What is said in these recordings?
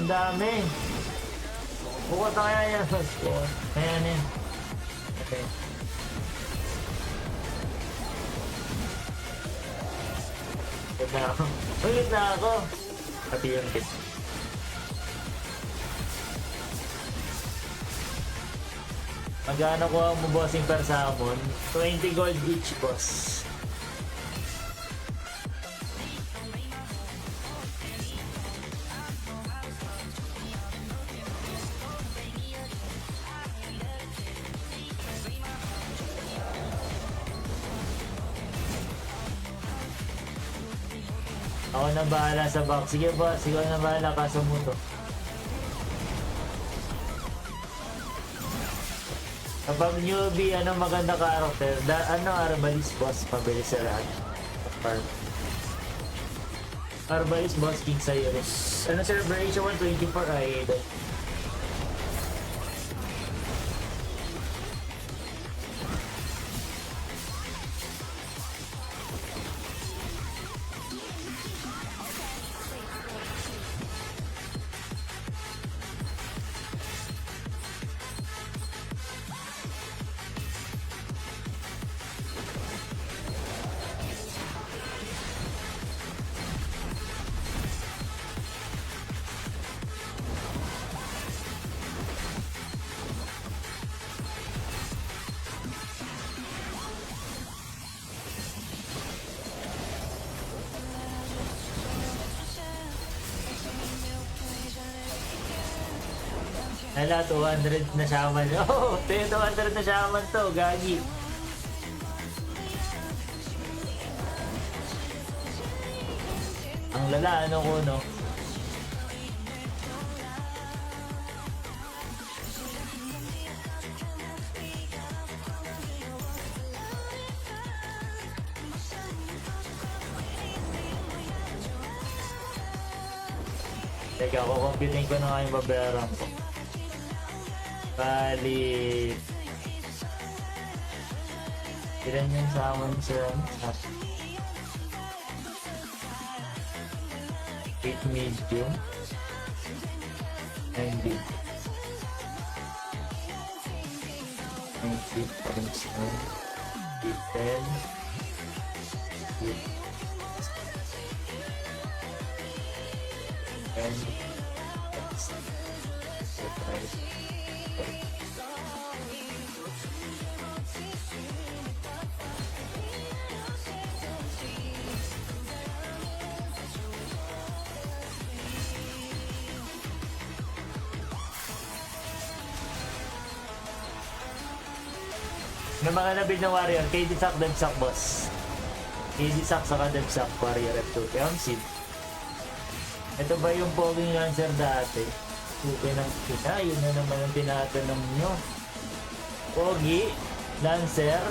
dami. Bukod na kaya yan. Ayan yan. Okay. Ulit na ako. Ulit na ako. Pati yung kit. Magkano ko ang bossing per summon? 20 gold each, boss. Ako na bahala sa box. Sige boss, ikaw na bahala, kaso mo to. Kapag newbie, ano maganda character? Ano Arbalist boss, mabilis sa lahat. Arbalist boss, King Cyrus. Ano celebration 124 ay idol. Hala, 200 na shaman. Oh, 200 na shaman to, gagi. Ang lala, ano ko, no? Teka, kukomputin ko na nga yung babayaran ko. Bali, ilan yung summon sa 8 medium 90 times 1 10 ng mga nabid na warrior, KD Sack, Dev Sack, boss. KD Sack, saka Dev Sack, warrior F2. Seed. Ito ba yung poging lancer dati? Okay ng kita, yun na naman ang tinatanong nyo. Pogi, lancer.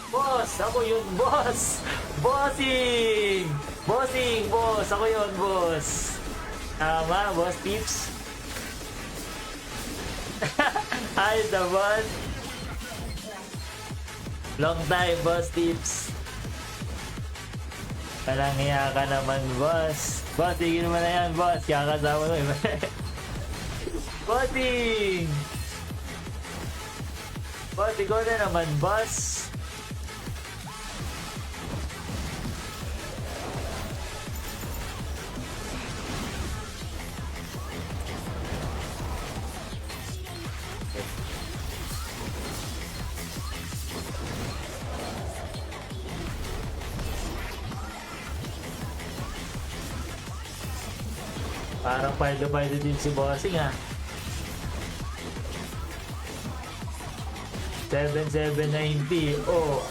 Boss, ako yun, boss! Bossing! Bossing, boss! Ako yun, boss! Tama, boss tips. Ayos na, boss. Long time, boss tips. Parang hiya ka naman, boss. Boss, tigil mo na yan, boss. Kakasama mo, bossing! Boss, ikaw na naman, boss. Parang paldo-paldo din si bossing, ha. 7790. Oh.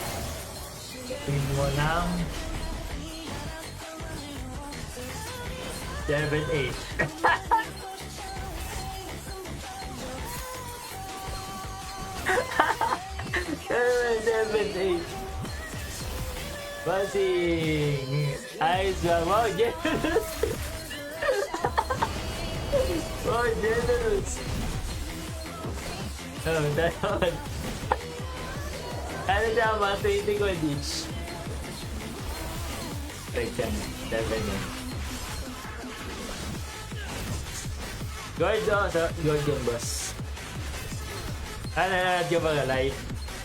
Pin mo ng 78. 78. Bossing. Ayos ba? Wow, generous. Oh, generous. Oh, dapat. Ano tama? 20 ko each. Right yan. 7 yan. Guard, oh, guard yung boss. Nanonood ka ba ka live?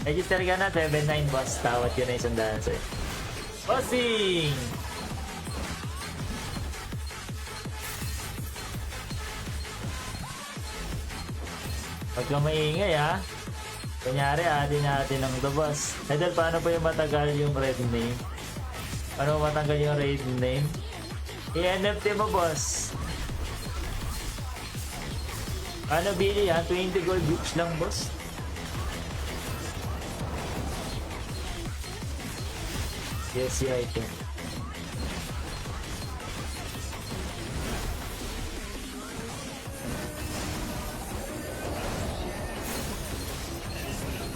Register ka na, 7-9 boss. Tawad yun na isang daan sa'yo. Bossing! Huwag kang maingay ha. Kunyari, atin natin ang the boss. Idol, paano po yung matagal yung red name? Paano matanggal yung red name? I-NFT mo, boss. Ano, Billy ha? 20 gold books lang, boss. Yes, yeah, item.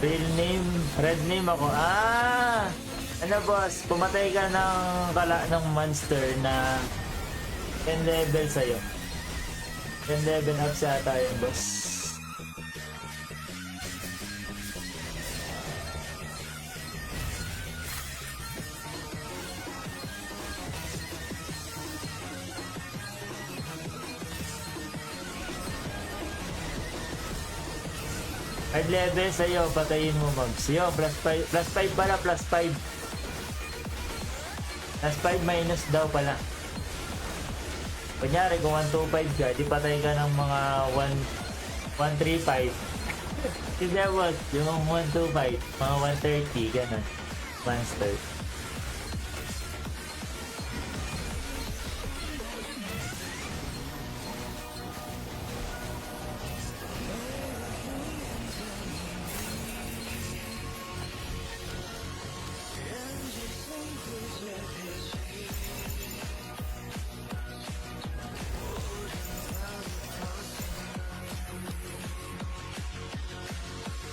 Real name, red name ako. Ano boss, pumatay ka ng monster na 10 level sa'yo. 10 level up sa tayo, boss. Hard level sa'yo, patayin mo, Mags. Yo, plus 5 pala, plus 5. Plus 5 minus daw pala. Kunyari, kung 125 ka, di patay ka ng mga 135. Hindi boss, yung 125, mga 130, ganun. Monster.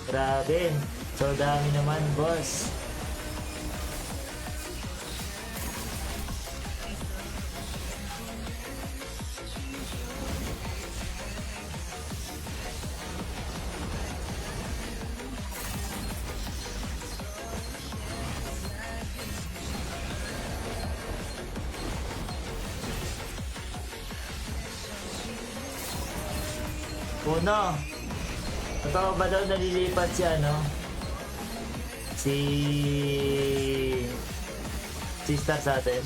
Grabe, so dami naman, boss. Uno. Totoo ba daw nalilipat si ano? Si Star sa atin?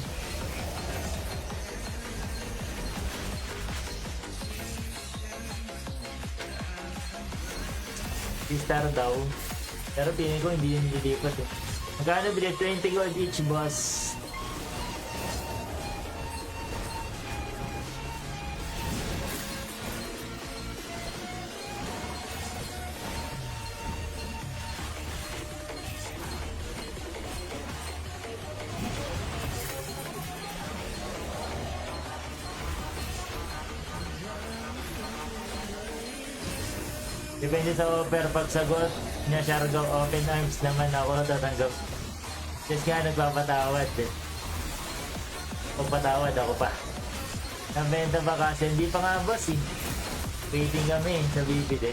Si Star daw. Pero tingin ko hindi yun nililipat eh. Magkano bilit? 20 gold each, boss. Depende sa offer. Pag sagot niya Siargao, open arms naman ako tatanggap. Just nga nagpapatawad eh. Kung patawad ako pa. Nabenta ba kasi? Hindi pa nga boss eh. Waiting kami sa bibili.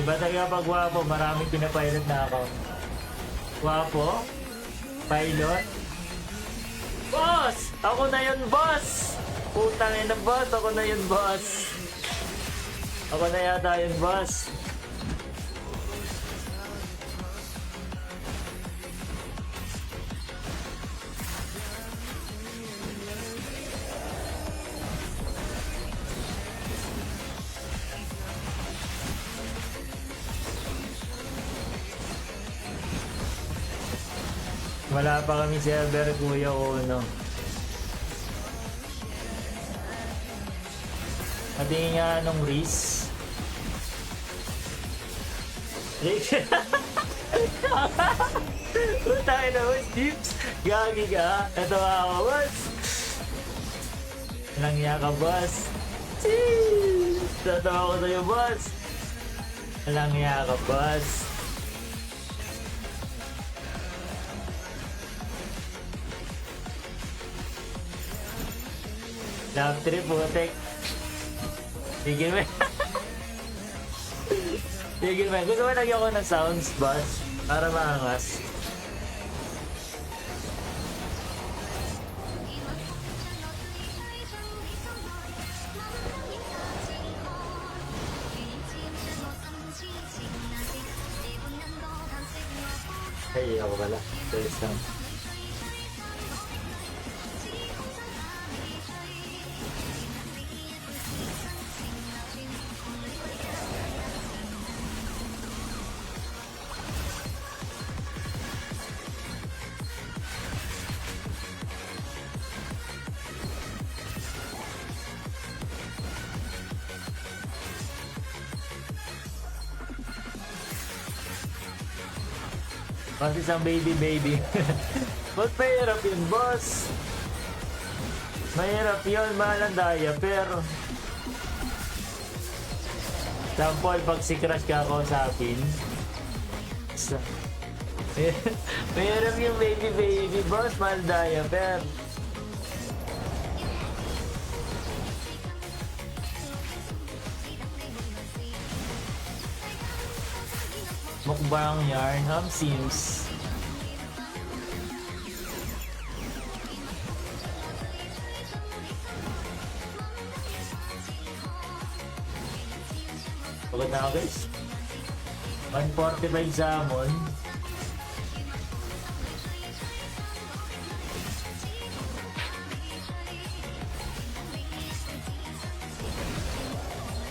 Diba talaga pag gwapo, maraming pinapilot na account. Gwapo? Pilot? Boss! Ako na yun, boss! Putang ina, boss! Ako na yun, boss! Ako na yata yun, boss! Wala pa kami server, kuya ko, no. Patingin nga nung Reese. Utangin na boss, Dips. Gagi ka. Ito ako, boss. Langya ka, boss. Jeez. Tatawa ko sa'yo, boss. Langya ka, boss. Love trip, putek. Sige, man. Sige, man. Gusto mo lagyan ko ng sounds, boss? Para maangas. Ay, ako pala. There's some. Mas isang baby. Ba't mahirap yun, boss? Mahirap yun, mahal ang daya, pero... Sample, pag si Crush ka ako sa akin. Mahirap yung baby, boss, mahal daya, pero... Mukbang yarn, Sims. Pagod na ako, guys. 145 salmon.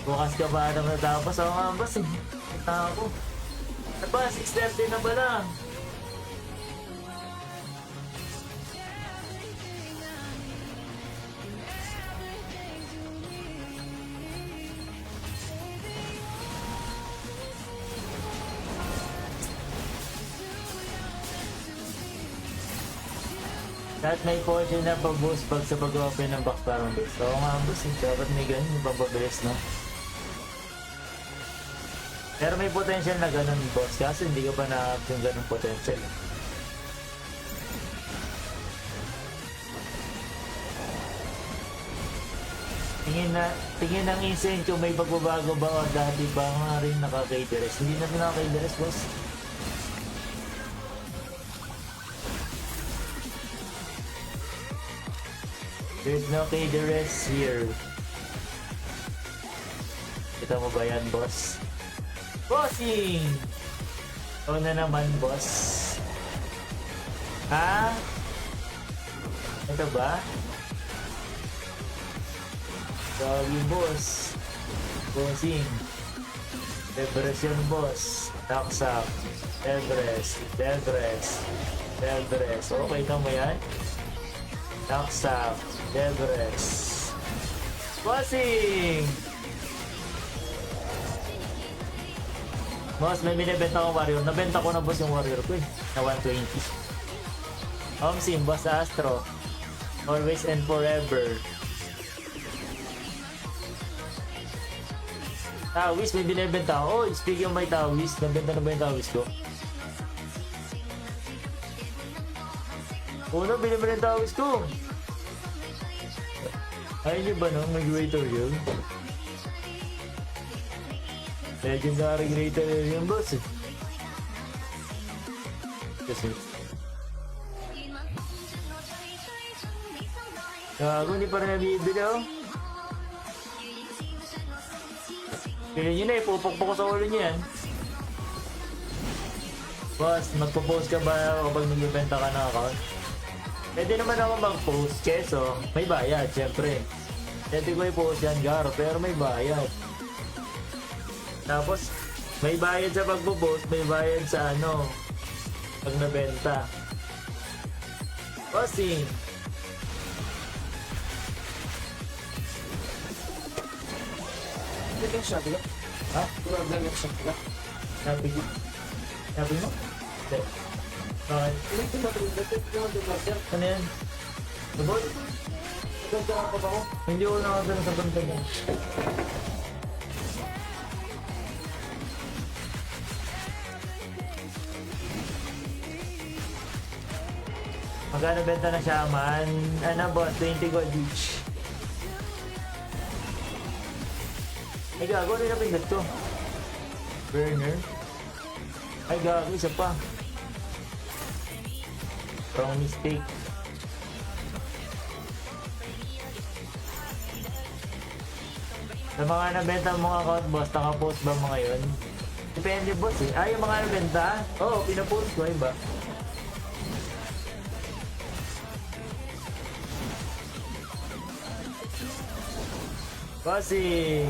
Bukas ka ba na matapos? Ako nga, boss. Ito ako. Aba, 6:30 na pala. Lahat may portion na pag-boost pag sa pag-open ng box parang boost. Oo nga, boss. Dapat may ganun yung pag-babilis, no? Pero may potential na ganun, boss. Kasi hindi ko pa na-up yung ganun potential. Tingin ng insane kung may pagbabago ba o dati ba nga rin naka-K-Dress. Hindi na naka-K-Dress, boss. There's no K-Dress here. Kita mo ba yan, boss? Bossing! Ito na naman, boss. Ha? Ito ba? Sorry, boss. Bossing. Everest yun, boss. Taksak. Everest. Okay ka mo yan? Taksak. Everest. Bossing! Boss, may binibenta ko warrior. Nabenta ko na, boss, yung warrior ko eh. Na 120. Sim, boss Astro. Always and forever. Tawis, may binibenta ko. Oh, speaking of my Tawis, nabenta na ba yung Tawis ko? Uno, binibenta yung Tawis ko. Ayun yung ba no? Mag-greater yun. Legendary greater yung boss eh. Kasi gago, hindi pa rin nabibili oh. Kaya yun na, ipupukpok ko sa ulo niya yan. Boss, magpo-post ka ba kapag nagbibenta ka ng account? Pwede naman ako mag-post, keso may bayad, syempre. Pwede ko i-post yan, Garo, pero may bayad. Tapos, may bayad sa pagpo-post, may bayad sa ano, pag nabenta. Bossing! Hindi siya, diba? Ha? Problem siya, diba? Sabi ko? Sabi mo? Hindi. Bakit? Ano yan? Sabot? Hindi ko nakagano sa bantay mo. Magkano benta na shaman? Ano boss? 20 gold each. Ay gago, ano na pindot ko? Burner? Ay gago, isa pa. Wrong mistake. Sa mga nabenta mong account boss, nakapost ba mga yun? Depende boss eh. Ah, yung mga nabenta? Oo, pinapost ko, iba. Bossing!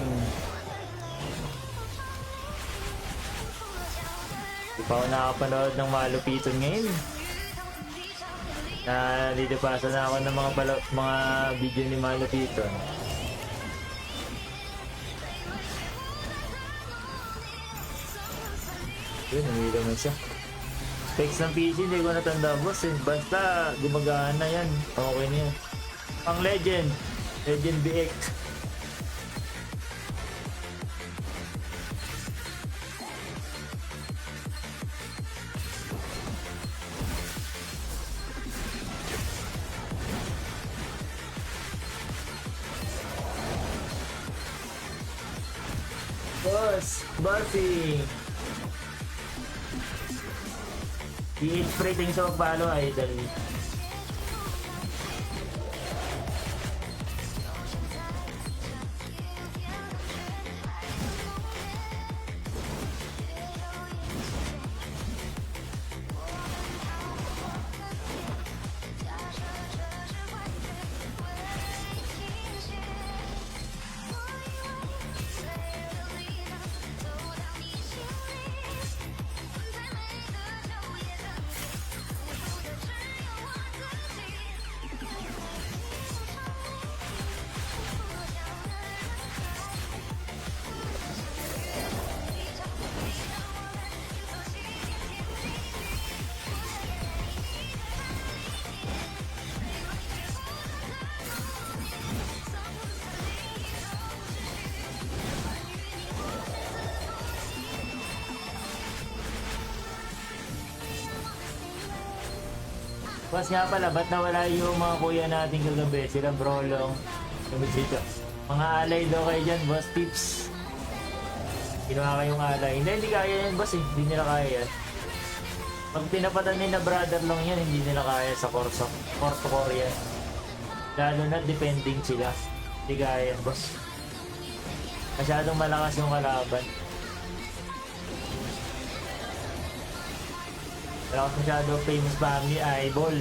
Di pa ako nakapanood ng malupiton ngayon. Nalilipasa na ako ng mga video ni Malupiton. Yun, namila mo siya. Specs ng PC, hindi ko natanda boss eh. Basta gumagana yan. Okay na yan. Pang Legend. Legend BX. Boss, bossy. I-spray din sa palo idol. Boss nga pala, ba't nawala yung mga kuya natin kagabi? Sila Brolong, Lumisito. Mga alay daw kayo dyan, boss tips. Ginawa kayong alay. Hindi kaya yan, boss eh. Hindi nila kaya yan. Pag tinapatan ni na brother long yan, hindi nila kaya sa Corso Korea. Lalo na depending sila. Hindi kaya yan, boss. Masyadong malakas yung kalaban. Wala ko masyado famous family, eyeball.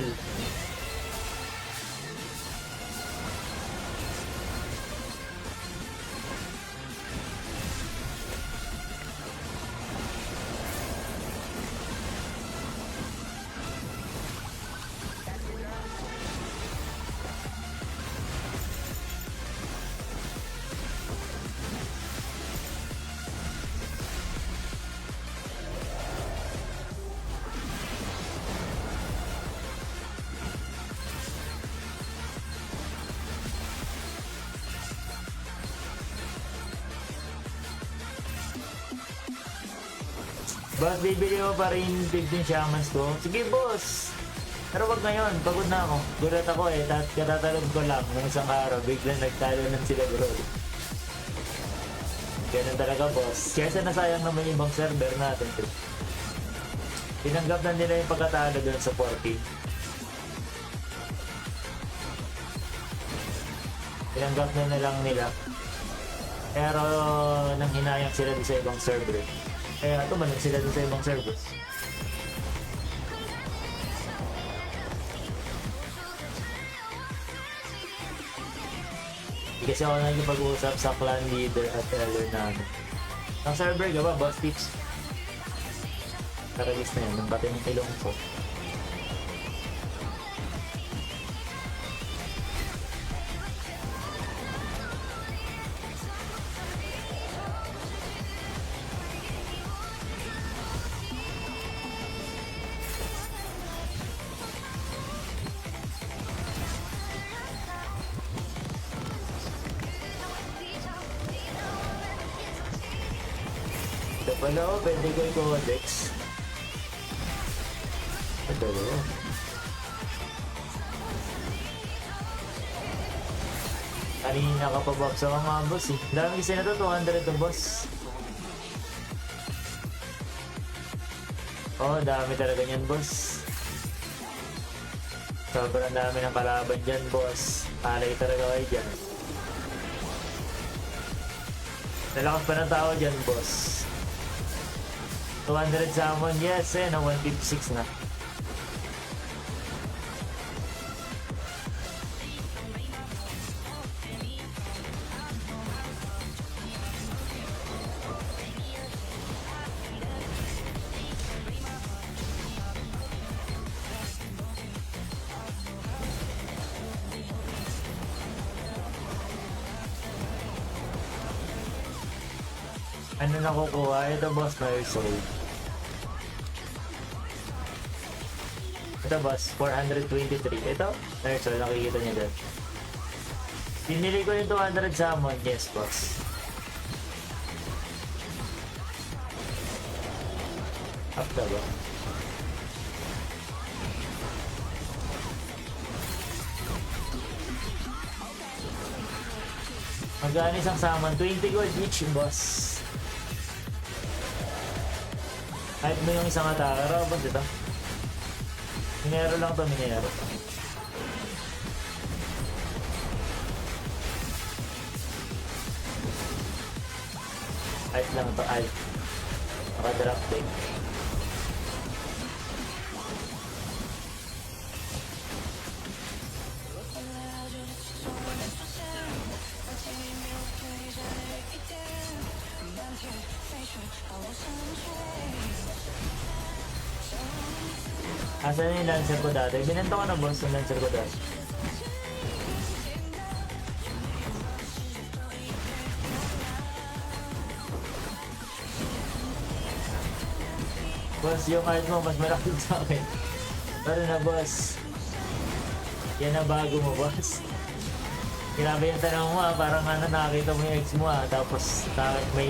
Boss, bibili mo pa rin 15 shamans ko? Sige, boss! Pero wag ngayon, pagod na ako. Gulat ako eh, katatalog ko lang ng isang araw, biglang nagtalo ng sila bro. Ganun talaga, boss. Kesa nasayang naman yung ibang server natin. Tinanggap na nila yung pagkatalo doon sa 40. Tinanggap na lang nila. Pero nang hinayang sila sa ibang server. Kaya tumalag sila dun sa ibang servers. Kasi ako nagpag-uusap sa clan leader at elder namin. Ang server ka ba? Boss tips. Karagis na yan. Nang batay ng ilong ko. Wala ko, pwede ko i-codex. Ito ko. Kanina ka pa box ako mga boss eh. Dami kasi na to, 200 to boss. Oh, dami talaga niyan boss. Sobrang dami ng kalaban dyan boss. Alay talaga kayo dyan. Nalakas pa ng tao dyan boss. 200 summon, yes eh, no, 156 na. Ano nakukuha? Ito boss, Nerd Soul. Ito boss, 423. Ito, Nerd Soul, nakikita niyo dyan. Pinili ko yung 200 summon, yes boss. Up na ba? Magkano isang summon? 20 gold each boss. Kahit mo yung isang atake, robot ito. Minero lang to, minero. Alt lang to, alt. Naka-drop din. Asan yung Lancer ko dati? Binenta ko na boss yung Lancer ko dati. Boss, yung art mo mas malaki sa akin. Pero na boss. Yan ang bago mo boss. Grabe yung tanong mo parang nakakita mo yung ex mo tapos may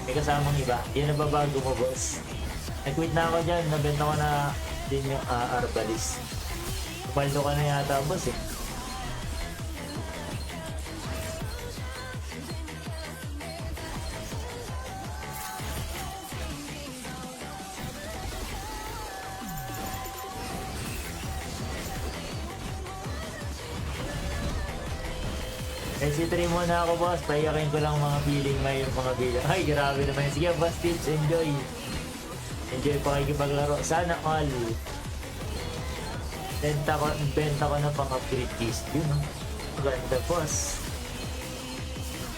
may kasamang iba. Yan ang babago mo boss. Nag-quit na ako dyan, nabenta ko na din yung Arbalist. Paldo ka na yata boss eh. SC3 muna ako boss, payakin ko lang mga feeling may yung mga bilang. Ay grabe naman. Sige boss tips, enjoy. Enjoy pakikipaglaro. Sana all. Benta ko na pang-upgrade keys. Yun no? Ganda boss.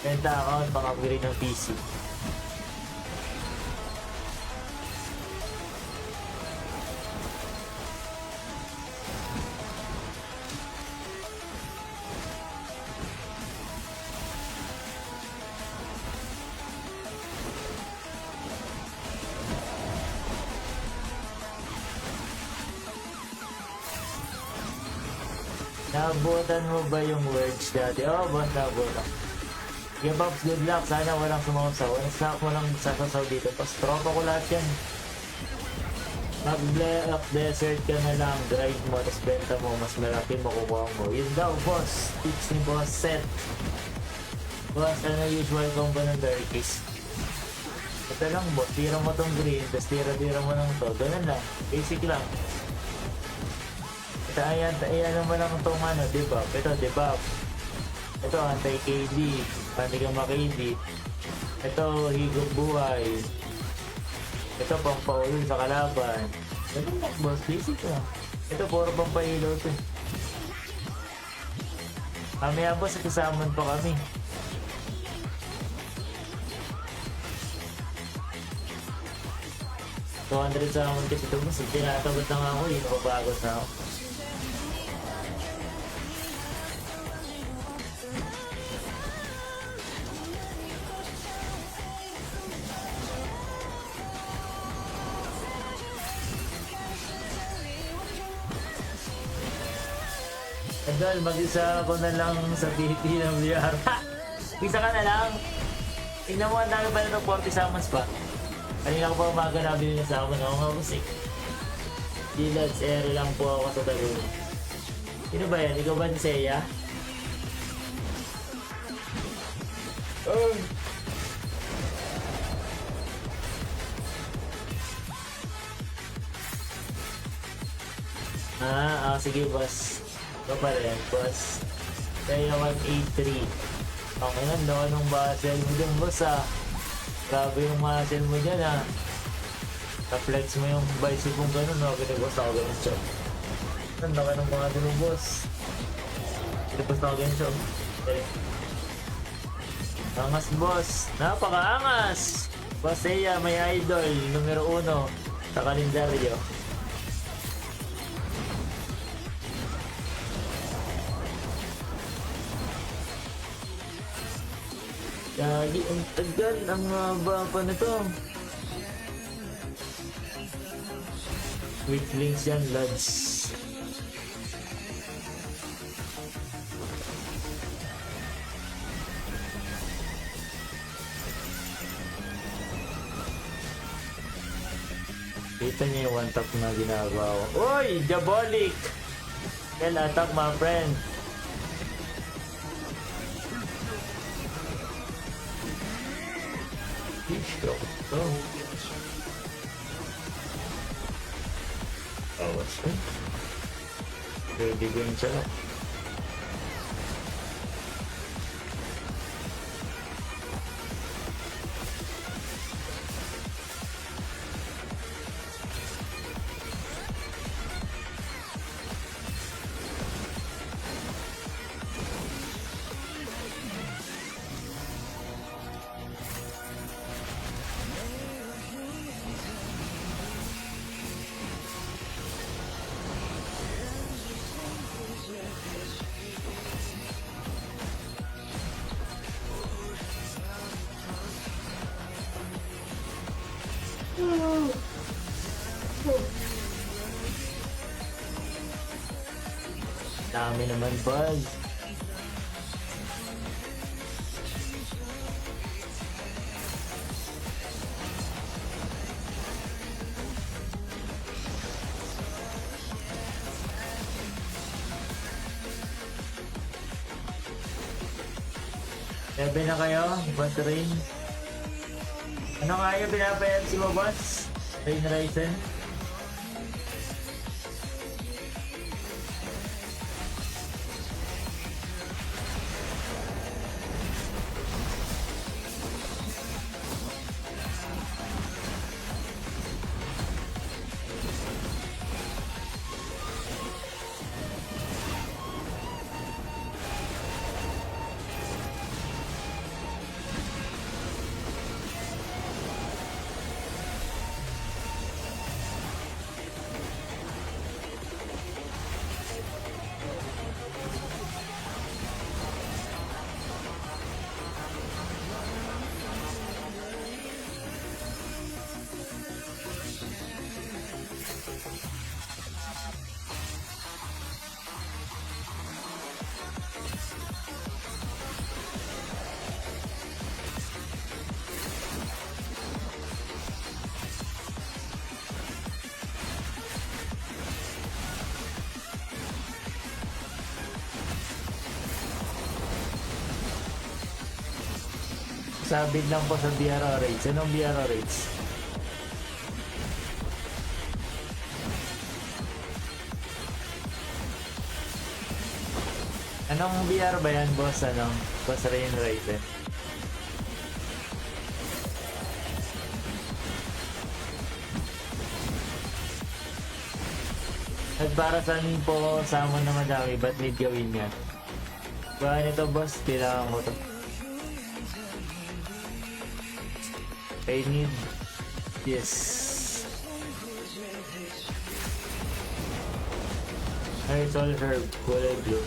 Benta ako pang-upgrade ng PC. Nabutan mo ba yung words dati? Oh, boss, nabutan. Okay, Pops, good luck. Sana walang sumasaw. Snack mo lang sasasaw dito. Pas tropa ko lahat yan. Mag-black desert ka na lang. Grind mo, tapos benta mo. Mas malaki makukuha mo. Yun daw, boss. Tips ni Boss Set. Boss, ano usual combo ng Darkies? Ito lang, boss. Tira mo tong green, tapos tira mo ng to. Ganun lang. Basic lang. Ayan naman lang itong debuff. Ito, debuff. Ito, anti-KD. Pandi ka ma-KD. Ito, higop buhay. Ito, pampaulol sa kalaban. Ganun lang, boss. Basic lang. Ito, puro pampahilo ito. Mamaya, boss, itusamon pa kami. $200 summon kasi ito, boss. Tinatagot na nga ako. Nakabagos na ako. Idol, mag-isa ako na lang sa PT ng VR. Isa ka na lang. Tingnan mo, ang dami pa na itong 40 summons pa. Kanina ko pa umaga nabili niya sa akin. Ako nga boss eh. Dilads, ere lang po ako sa Taguig. Sino ba yan? Ikaw ba si Seiya? Sige boss. Ito pa rin, boss. Kaya 183. Okay nga, no? Anong muscle mo dyan, boss Grabe yung muscle mo dyan Na-flex mo yung bicep mong gano'n, no? Ginagos ako ganun, chok. Ang laki ng mga ganun, boss. Ginagos ako ganun, chok. Angas, boss. Napaka-angas! Boss Seiya, may idol. Numero 1 sa kalendaryo. Gagi, ang tagal, ang haba pa nito. Weak links yan, lads. Kita niyo yung one tap na ginagawa ko. Uy! Diabolic! Well, attack my friend. What's that? Ready ko yung sarap. Dami naman, bud. Lebe na kayo, Boss Rain. Ano nga yung pinapayag si mo, Boss? Rain Ryzen? Sabid lang po sa BRO rates. Anong BRO rates? Anong BR ba yan, boss? Anong? Boss Rain Ryzen? At para saan po sama na madami, ba't need gawin yan? Bahan ito, boss, kailangan ko to. I need this. It's all herb, kulay blue.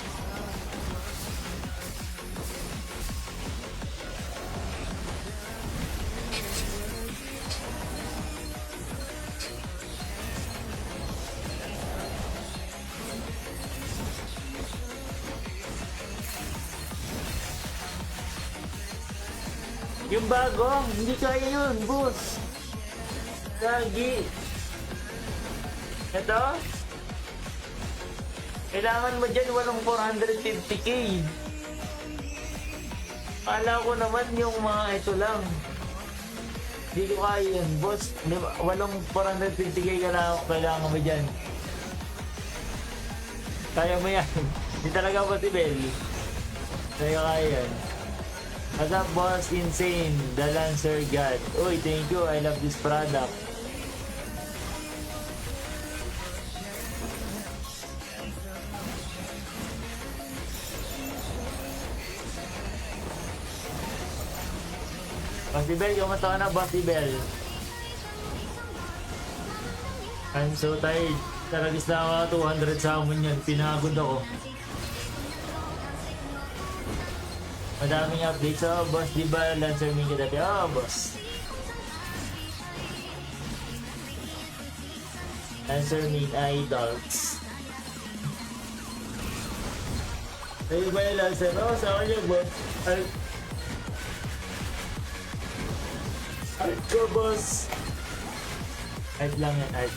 Yung bago, hindi kaya yun, boss. Lagi. Ito. Kailangan mo dyan walang 450k. Kala ko naman yung mga ito lang. Hindi ko kaya yun, boss. Walang 450k kailangan mo dyan. Kaya mo yan. Hindi talaga possible. Kaya yan. What's up, boss? Insane. The Lancer God. Uy, thank you. I love this product. Bossy Bell, kamusta ka na, Bossy Bell? I'm so tired. Talagis na ako 200 summon yan. Pinagod ako. Madaming updates. Oh, boss, di ba Lancer Ming kita? Oh, boss. Lancer Ming Idols. Ayun ba yung Lancer? Oh, sa akin yung boss. Art ko, boss. Art lang yan, art.